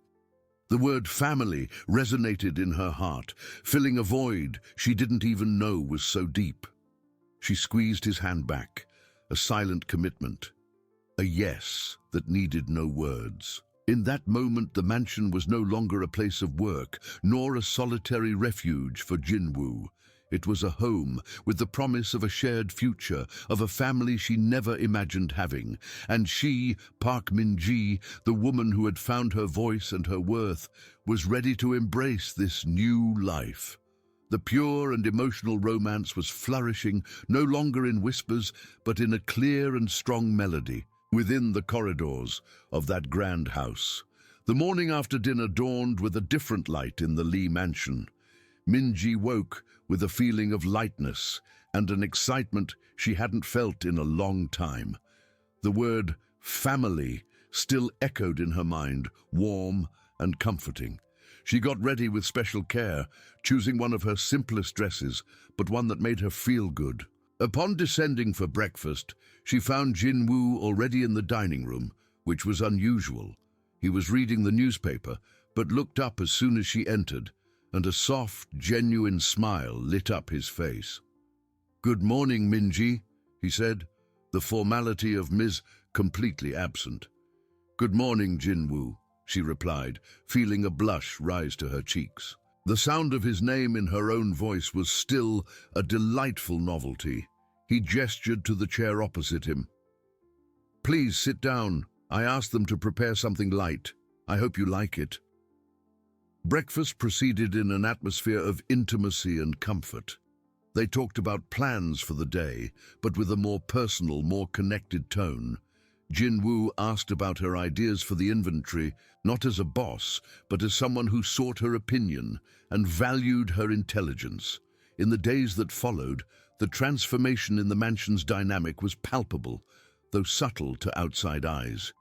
The word family resonated in her heart, filling a void she didn't even know was so deep. She squeezed his hand back, a silent commitment, a yes that needed no words. In that moment, the mansion was no longer a place of work, nor a solitary refuge for Jinwoo. It was a home with the promise of a shared future, of a family she never imagined having. And she, Park Min-ji, the woman who had found her voice and her worth, was ready to embrace this new life. The pure and emotional romance was flourishing, no longer in whispers, but in a clear and strong melody, within the corridors of that grand house. The morning after dinner dawned with a different light in the Lee mansion. Minji woke with a feeling of lightness and an excitement she hadn't felt in a long time. The word family still echoed in her mind, warm and comforting. She got ready with special care, choosing one of her simplest dresses, but one that made her feel good. Upon descending for breakfast, she found Jinwoo already in the dining room, which was unusual. He was reading the newspaper, but looked up as soon as she entered, and a soft, genuine smile lit up his face. "Good morning, Minji," he said, the formality of Ms. completely absent. "Good morning, Jinwoo," she replied, feeling a blush rise to her cheeks. The sound of his name in her own voice was still a delightful novelty. He gestured to the chair opposite him. "Please sit down. I asked them to prepare something light. I hope you like it." Breakfast proceeded in an atmosphere of intimacy and comfort. They talked about plans for the day, but with a more personal, more connected tone. Jinwoo asked about her ideas for the inventory, not as a boss, but as someone who sought her opinion and valued her intelligence. In the days that followed, the transformation in the mansion's dynamic was palpable, though subtle to outside eyes.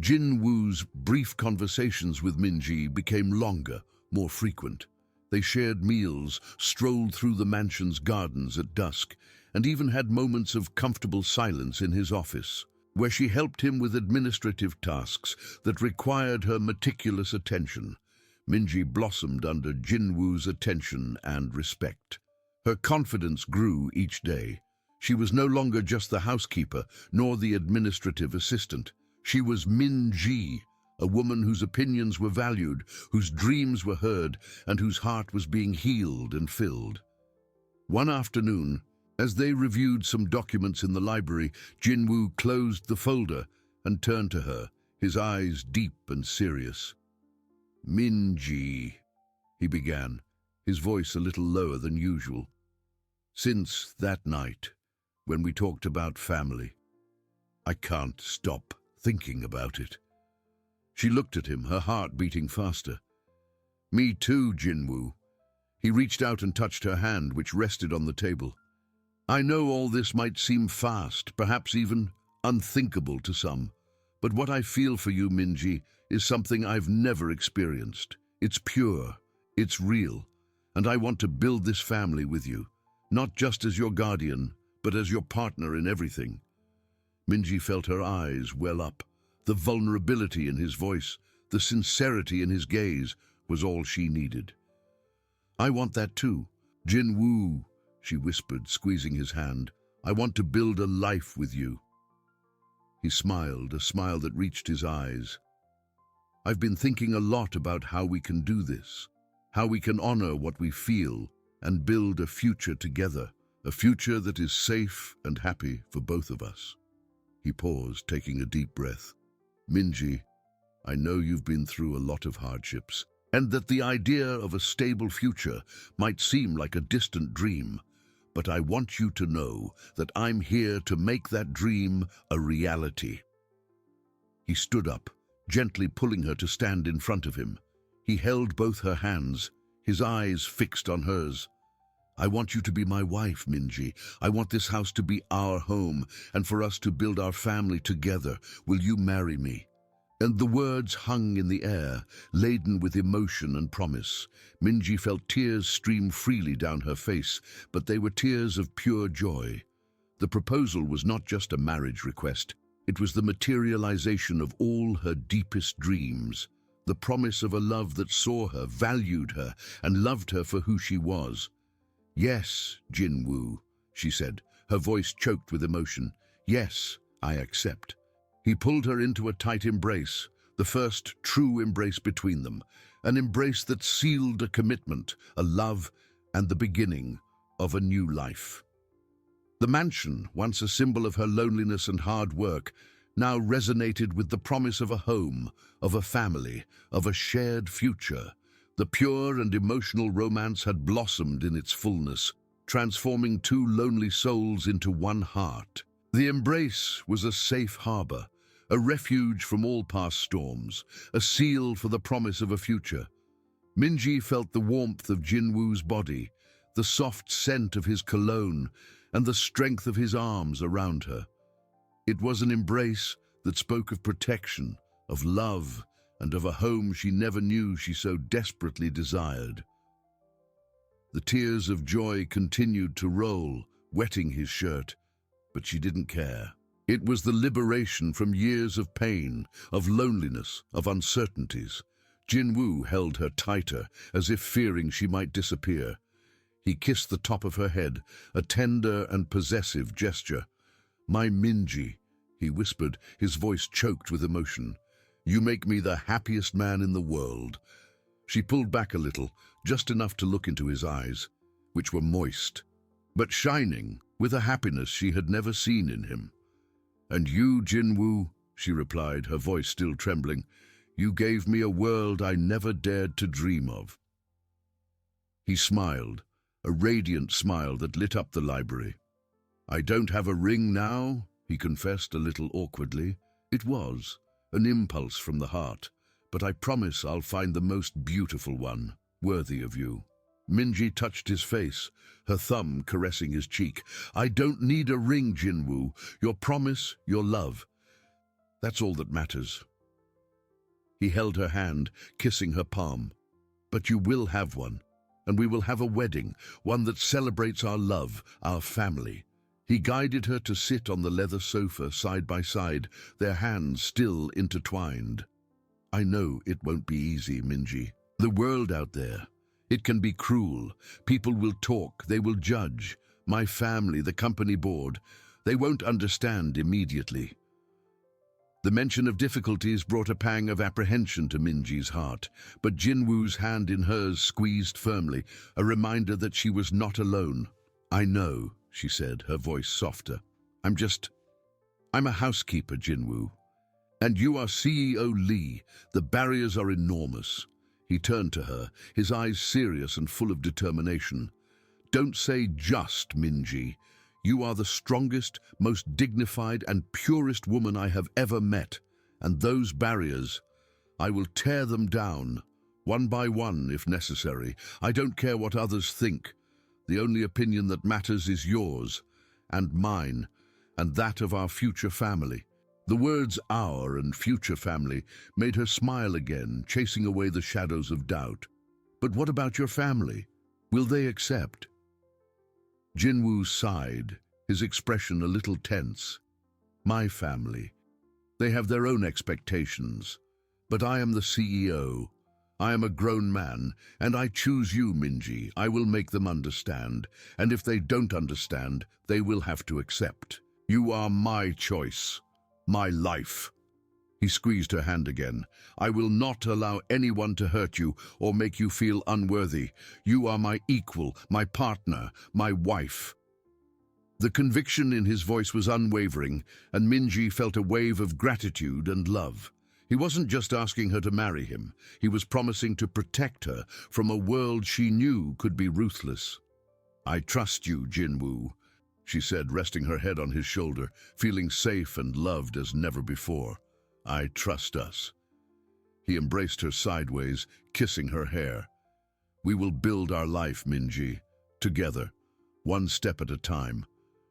Jinwoo's brief conversations with Minji became longer, more frequent. They shared meals, strolled through the mansion's gardens at dusk, and even had moments of comfortable silence in his office, where she helped him with administrative tasks that required her meticulous attention. Minji blossomed under Jinwoo's attention and respect. Her confidence grew each day. She was no longer just the housekeeper, nor the administrative assistant. She was Min-ji, a woman whose opinions were valued, whose dreams were heard, and whose heart was being healed and filled. One afternoon, as they reviewed some documents in the library, Jinwoo closed the folder and turned to her, his eyes deep and serious. "Min-ji," he began, his voice a little lower than usual. "Since that night, when we talked about family, I can't stop thinking about it." She looked at him, her heart beating faster. "Me too, Jinwoo." He reached out and touched her hand, which rested on the table. "I know all this might seem fast, perhaps even unthinkable to some, but what I feel for you, Minji, is something I've never experienced. It's pure, it's real, and I want to build this family with you, not just as your guardian, but as your partner in everything." Minji felt her eyes well up. The vulnerability in his voice, the sincerity in his gaze, was all she needed. "I want that too. Jinwoo," she whispered, squeezing his hand. "I want to build a life with you." He smiled, a smile that reached his eyes. "I've been thinking a lot about how we can do this, how we can honor what we feel and build a future together, a future that is safe and happy for both of us." He paused, taking a deep breath. "Minji, I know you've been through a lot of hardships, and that the idea of a stable future might seem like a distant dream, but I want you to know that I'm here to make that dream a reality." He stood up, gently pulling her to stand in front of him. He held both her hands, his eyes fixed on hers. "I want you to be my wife, Minji. I want this house to be our home, and for us to build our family together. Will you marry me?" And the words hung in the air, laden with emotion and promise. Minji felt tears stream freely down her face, but they were tears of pure joy. The proposal was not just a marriage request. It was the materialization of all her deepest dreams, the promise of a love that saw her, valued her, and loved her for who she was. "Yes, Jinwoo," she said, her voice choked with emotion. "Yes, I accept." He pulled her into a tight embrace, the first true embrace between them, an embrace that sealed a commitment, a love, and the beginning of a new life. The mansion, once a symbol of her loneliness and hard work, now resonated with the promise of a home, of a family, of a shared future. The pure and emotional romance had blossomed in its fullness, transforming two lonely souls into one heart. The embrace was a safe harbor, a refuge from all past storms, a seal for the promise of a future. Minji felt the warmth of Jinwoo's body, the soft scent of his cologne, and the strength of his arms around her. It was an embrace that spoke of protection, of love, and of a home she never knew she so desperately desired. The tears of joy continued to roll, wetting his shirt, but she didn't care. It was the liberation from years of pain, of loneliness, of uncertainties. Jinwoo held her tighter, as if fearing she might disappear. He kissed the top of her head, a tender and possessive gesture. "My Minji," he whispered, his voice choked with emotion. "You make me the happiest man in the world." She pulled back a little, just enough to look into his eyes, which were moist, but shining with a happiness she had never seen in him. "And you, Jinwoo," she replied, her voice still trembling, "you gave me a world I never dared to dream of." He smiled, a radiant smile that lit up the library. "I don't have a ring now," he confessed a little awkwardly. "It was an impulse from the heart, but I promise I'll find the most beautiful one, worthy of you." Minji touched his face, her thumb caressing his cheek. "I don't need a ring, Jinwoo. Your promise, your love. That's all that matters." He held her hand, kissing her palm. "But you will have one, and we will have a wedding, one that celebrates our love, our family." He guided her to sit on the leather sofa side by side, their hands still intertwined. "I know it won't be easy, Minji. The world out there, it can be cruel. People will talk, they will judge. My family, the company board, they won't understand immediately." The mention of difficulties brought a pang of apprehension to Minji's heart, but Jinwoo's hand in hers squeezed firmly, a reminder that she was not alone. "I know," she said, her voice softer. I'm a housekeeper, Jinwoo. And you are CEO Lee. The barriers are enormous." He turned to her, his eyes serious and full of determination. "Don't say just, Minji. You are the strongest, most dignified and purest woman I have ever met. And those barriers, I will tear them down, one by one if necessary. I don't care what others think. The only opinion that matters is yours, and mine, and that of our future family." The words "our" and "future family" made her smile again, chasing away the shadows of doubt. "But what about your family? Will they accept?" Jinwoo sighed, his expression a little tense. "My family. They have their own expectations. But I am the CEO. I am a grown man, and I choose you, Minji. I will make them understand, and if they don't understand, they will have to accept. You are my choice. My life." He squeezed her hand again. "I will not allow anyone to hurt you or make you feel unworthy. You are my equal, my partner, my wife." The conviction in his voice was unwavering, and Minji felt a wave of gratitude and love. He wasn't just asking her to marry him. He was promising to protect her from a world she knew could be ruthless. I trust you, Jinwoo, she said, resting her head on his shoulder, feeling safe and loved as never before. I trust us. He embraced her sideways, kissing her hair. We will build our life, Minji, together, one step at a time.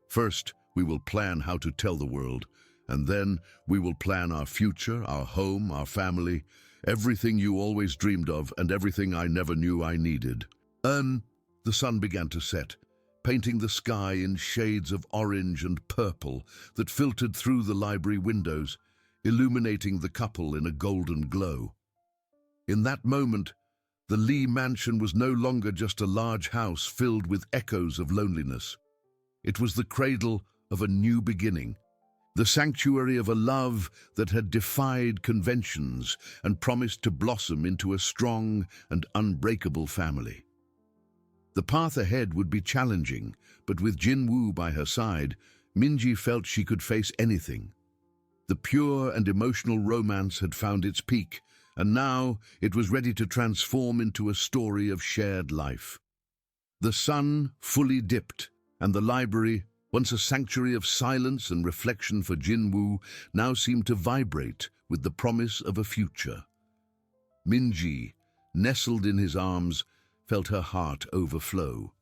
First, we will plan how to tell the world, and then we will plan our future, our home, our family, everything you always dreamed of and everything I never knew I needed. The sun began to set, painting the sky in shades of orange and purple that filtered through the library windows, illuminating the couple in a golden glow. In that moment, the Lee mansion was no longer just a large house filled with echoes of loneliness. It was the cradle of a new beginning, the sanctuary of a love that had defied conventions and promised to blossom into a strong and unbreakable family. The path ahead would be challenging, but with Jinwoo by her side, Minji felt she could face anything. The pure and emotional romance had found its peak, and now it was ready to transform into a story of shared life. The sun fully dipped, and the library, once a sanctuary of silence and reflection for Jinwoo, now seemed to vibrate with the promise of a future. Minji, nestled in his arms, felt her heart overflow.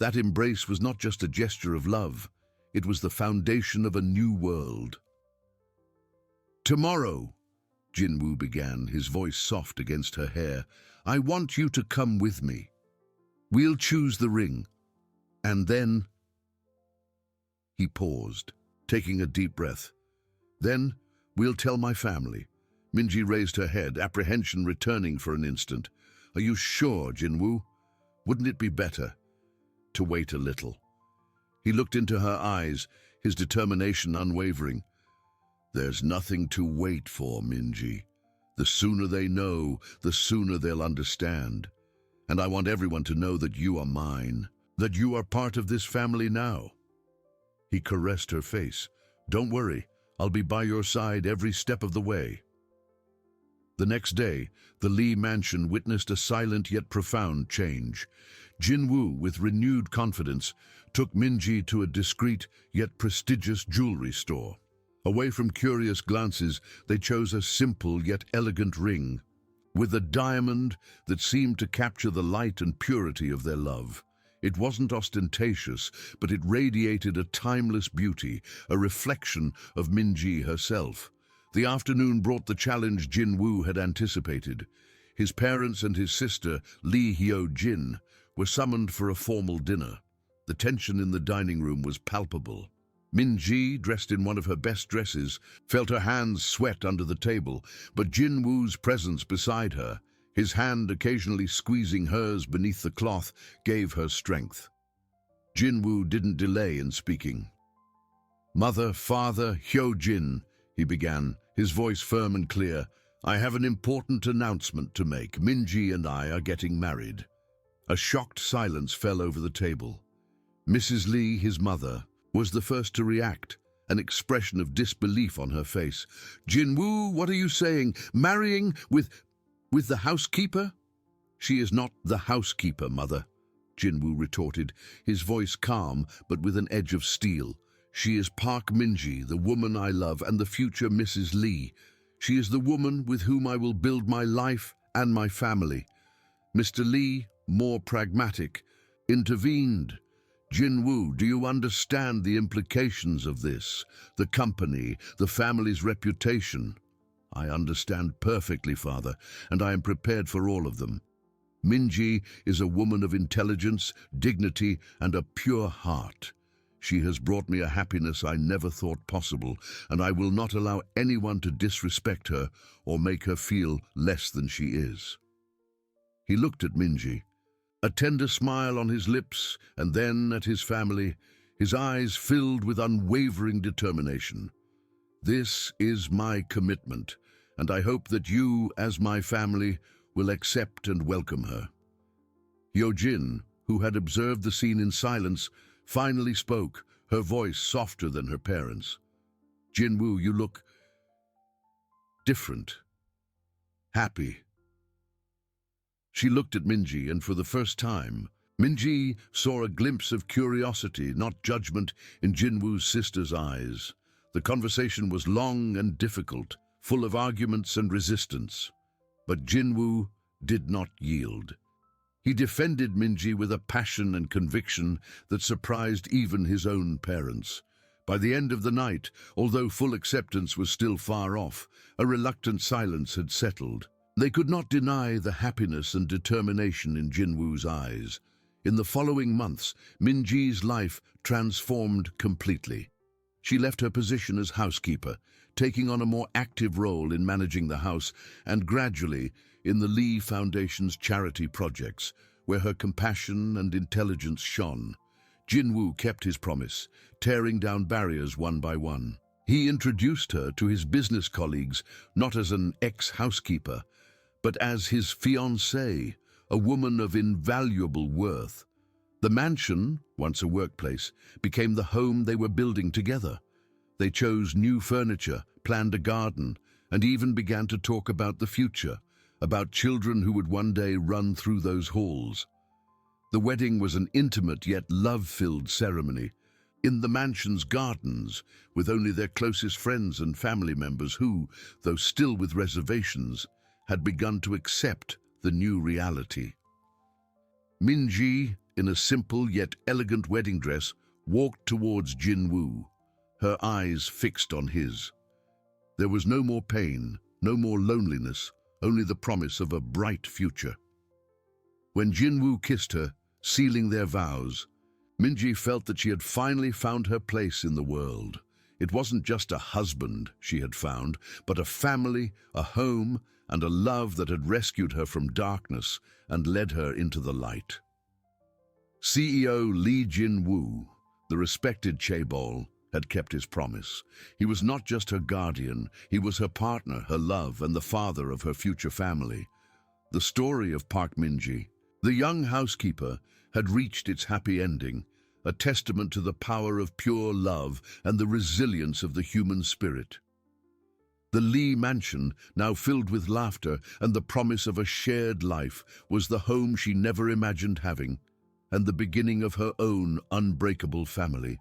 That embrace was not just a gesture of love, it was the foundation of a new world. Tomorrow, Jinwoo began, his voice soft against her hair, I want you to come with me. We'll choose the ring. And then... He paused, taking a deep breath. Then, we'll tell my family. Minji raised her head, apprehension returning for an instant. Are you sure, Jinwoo? Wouldn't it be better to wait a little? He looked into her eyes, his determination unwavering. There's nothing to wait for, Minji. The sooner they know, the sooner they'll understand. And I want everyone to know that you are mine, that you are part of this family now. He caressed her face. Don't worry, I'll be by your side every step of the way. The next day, the Lee mansion witnessed a silent yet profound change. Jinwoo, with renewed confidence, took Minji to a discreet yet prestigious jewelry store. Away from curious glances, they chose a simple yet elegant ring, with a diamond that seemed to capture the light and purity of their love. It wasn't ostentatious, but it radiated a timeless beauty, a reflection of Minji herself. The afternoon brought the challenge Jinwoo had anticipated. His parents and his sister, Lee Hyo-jin, were summoned for a formal dinner. The tension in the dining room was palpable. Minji, dressed in one of her best dresses, felt her hands sweat under the table, but Jinwoo's presence beside her, his hand occasionally squeezing hers beneath the cloth, gave her strength. Jinwoo didn't delay in speaking. Mother, Father, Hyo-jin, he began, his voice firm and clear, I have an important announcement to make. Minji and I are getting married. A shocked silence fell over the table. Mrs. Lee, his mother, was the first to react, an expression of disbelief on her face. Jinwoo, what are you saying? Marrying with the housekeeper? She is not the housekeeper, Mother, Jinwoo retorted, his voice calm but with an edge of steel. She is Park Minji, the woman I love, and the future Mrs. Lee. She is the woman with whom I will build my life and my family. Mr. Lee, more pragmatic, intervened. Jinwoo, do you understand the implications of this? The company, the family's reputation? I understand perfectly, Father, and I am prepared for all of them. Minji is a woman of intelligence, dignity, and a pure heart. She has brought me a happiness I never thought possible, and I will not allow anyone to disrespect her or make her feel less than she is. He looked at Minji, a tender smile on his lips, and then at his family, his eyes filled with unwavering determination. This is my commitment, and I hope that you, as my family, will accept and welcome her. Hyo-jin, who had observed the scene in silence, finally spoke, her voice softer than her parents. Jinwoo, you look different, happy. She looked at Minji, and for the first time, Minji saw a glimpse of curiosity, not judgment, in Jinwoo's sister's eyes. The conversation was long and difficult, full of arguments and resistance. But Jinwoo did not yield. He defended Minji with a passion and conviction that surprised even his own parents. By the end of the night, although full acceptance was still far off, a reluctant silence had settled. They could not deny the happiness and determination in Jinwoo's eyes. In the following months, Minji's life transformed completely. She left her position as housekeeper, taking on a more active role in managing the house and gradually in the Lee Foundation's charity projects, where her compassion and intelligence shone. Jinwoo kept his promise, tearing down barriers one by one. He introduced her to his business colleagues, not as an ex-housekeeper, but as his fiancée, a woman of invaluable worth. The mansion, once a workplace, became the home they were building together. They chose new furniture, planned a garden, and even began to talk about the future, about children who would one day run through those halls. The wedding was an intimate yet love-filled ceremony in the mansion's gardens, with only their closest friends and family members who, though still with reservations, had begun to accept the new reality. Minji, in a simple yet elegant wedding dress, walked towards Jinwoo, her eyes fixed on his. There was no more pain, no more loneliness, only the promise of a bright future. When Jinwoo kissed her, sealing their vows, Minji felt that she had finally found her place in the world. It wasn't just a husband she had found, but a family, a home, and a love that had rescued her from darkness and led her into the light. CEO Lee Jinwoo, the respected chaebol, had kept his promise. He was not just her guardian, he was her partner, her love, and the father of her future family. The story of Park Minji, the young housekeeper, had reached its happy ending, a testament to the power of pure love and the resilience of the human spirit. The Lee mansion, now filled with laughter and the promise of a shared life, was the home she never imagined having, and the beginning of her own unbreakable family.